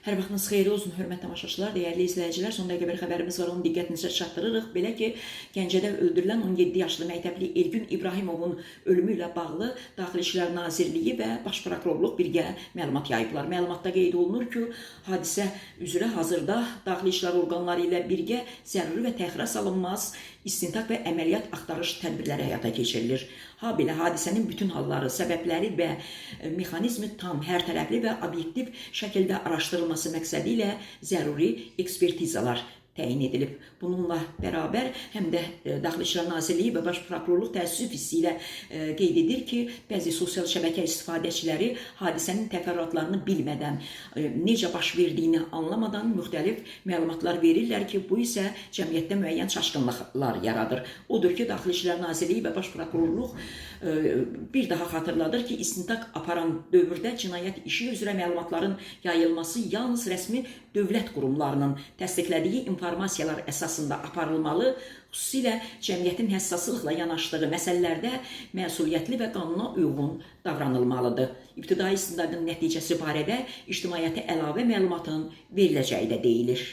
Hər vaxtınız xeyirli olsun, hörmətli tamaşaçılar, dəyərli izləyicilər. Son dəqiqə bir xəbərimiz var, onu diqqətinizə çatdırırıq. Belə ki, Gəncədə öldürülən 17 yaşlı məktəbli Elgün İbrahimovun ölümü ilə bağlı Daxili İşlər Nazirliyi və Baş Prokurorluq birgə məlumat yayıblar. Məlumatda qeyd olunur ki, hadisə üzrə hazırda Daxili İşlər orqanları ilə birgə zəruri və təxirə salınmaz istintaq və əməliyyat axtarış tədbirləri həyata keçirilir. Habelə hadisənin bütün halları, səbəbləri və mexanizmi tam, hərtərəfli və obyektiv şəkildə araşdırılması məqsədi ilə zəruri ekspertizalar təyin edilib. Bununla bərabər həm də Daxili İşlər Nazirliyi və Baş Prokurorluq təəssüf hissi ilə qeyd edir ki, bəzi sosial şəbəkə istifadəçiləri hadisənin təfərrüatlarını bilmədən, necə baş verdiyini anlamadan müxtəlif məlumatlar verirlər ki, bu isə cəmiyyətdə müəyyən çaşqınlıqlar yaradır. Odur ki, Daxili İşlər Nazirliyi və Baş Prokurorluq bir daha xatırladır ki, istintaq aparan dövrdə cinayət işi üzrə məlumatların yayılması yalnız rəsmi dövlət qurumlarının təsdiqlədiyi informasiyalar əsasında aparılmalı, xüsusilə cəmiyyətin həssaslıqla yanaşdığı məsələlərdə məsuliyyətli və qanuna uyğun davranılmalıdır. İbtidai istintaqın nəticəsi barədə ictimaiyyətə əlavə məlumatın veriləcəyi də deyilir.